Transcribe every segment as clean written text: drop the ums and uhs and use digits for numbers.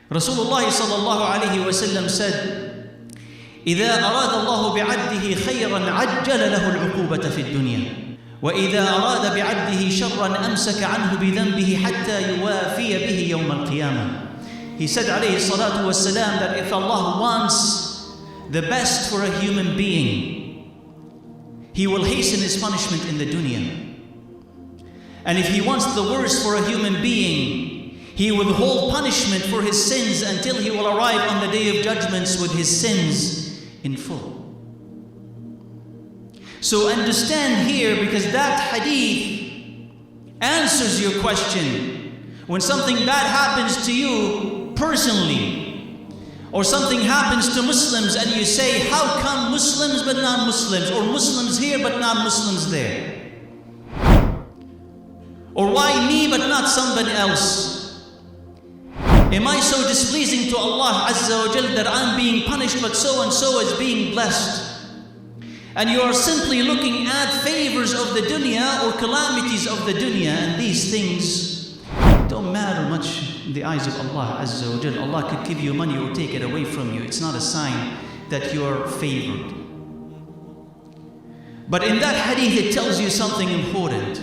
Rasulullah sallallahu alayhi wa sallam said, إذا أراد الله بعبده خيرا عجل له العقوبة في الدنيا وإذا أراد بعبده شرا أمسك عنه بذنبه حتى يوافي به يوم القيامة. He said عليه الصلاة والسلام that if Allah wants the best for a human being, He will hasten His punishment in the dunya. And if He wants the worst for a human being, He will withhold punishment for his sins until he will arrive on the day of judgments with his sins in full. So understand here, because that hadith answers your question. When something bad happens to you personally, or something happens to Muslims and you say, how come Muslims but not Muslims, or Muslims here but not Muslims there? Or why me but not somebody else? Am I so displeasing to Allah Azza wa Jal that I'm being punished but so and so is being blessed? And you are simply looking at favors of the dunya or calamities of the dunya, and these things don't matter much in the eyes of Allah Azza wa Jal. Allah could give you money or take it away from you. It's not a sign that you are favored. But in that hadith it tells you something important.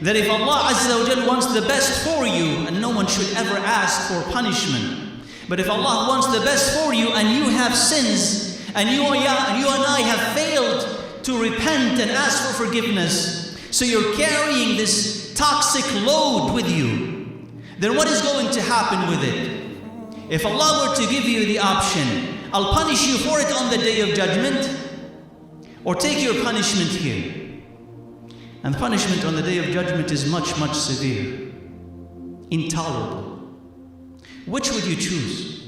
That if Allah Azza wa Jal wants the best for you, and no one should ever ask for punishment, but if Allah wants the best for you and you have sins, and you and I have failed to repent and ask for forgiveness, so you're carrying this toxic load with you, then what is going to happen with it? If Allah were to give you the option, I'll punish you for it on the day of judgment, or take your punishment here. And the punishment on the day of judgment is much, much severe, intolerable. Which would you choose?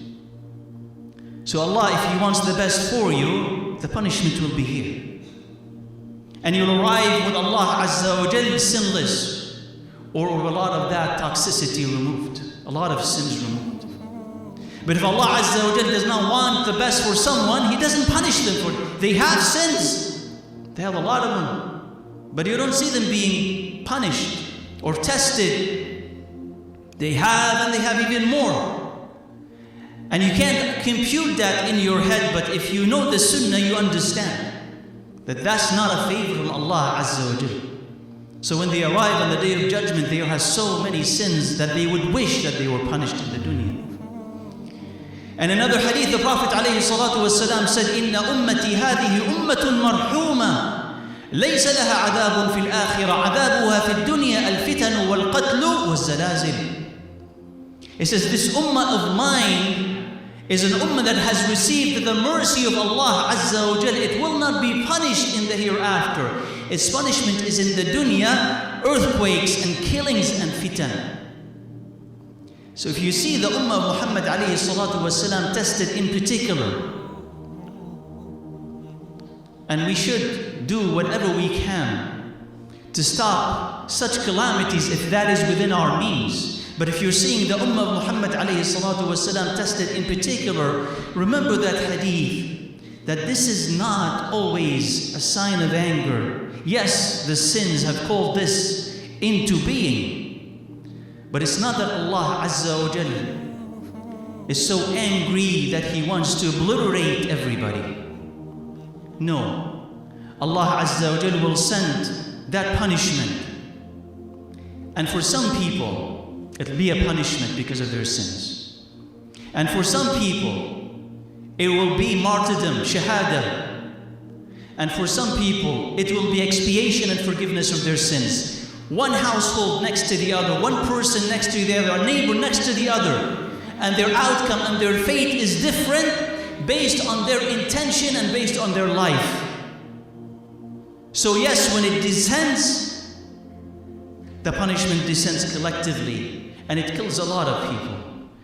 So Allah, if He wants the best for you, the punishment will be here. And you'll arrive with Allah Azza wa Jal sinless, or with a lot of that toxicity removed, a lot of sins removed. But if Allah Azza wa Jal does not want the best for someone, He doesn't punish them for it. They have sins. They have a lot of them. But you don't see them being punished or tested. They have, and they have even more. And you can't compute that in your head, but if you know the sunnah, you understand that that's not a favor from Allah Azza wa Jal. So when they arrive on the day of judgment, they have so many sins that they would wish that they were punished in the dunya. And another hadith, the Prophet ﷺ said, إِنَّ أُمَّتِي هَذِهِ أُمَّةٌ مَرْحُومَةٌ ليس لها عذاب في الآخرة عذابها في الدنيا الفتن والقتل والزلازل. It says, this ummah of mine is an ummah that has received the mercy of Allah Azza wa Jal. It will not be punished in the hereafter. Its punishment is in the dunya, earthquakes and killings and fitan. So if you see the ummah of Muhammad alayhi salatu wasalam tested in particular, and we should do whatever we can to stop such calamities if that is within our means. But if you're seeing the ummah of Muhammad alayhi salatu wasalam tested in particular, remember that hadith, that this is not always a sign of anger. Yes, the sins have called this into being, but it's not that Allah Azza wa Jal is so angry that He wants to obliterate everybody. No, Allah Azza wa Jal will send that punishment. And for some people, it'll be a punishment because of their sins. And for some people, it will be martyrdom, shahada. And for some people, it will be expiation and forgiveness of their sins. One household next to the other, one person next to the other, a neighbor next to the other. And their outcome and their fate is different based on their intention and based on their life. So yes, when it descends, the punishment descends collectively, and it kills a lot of people.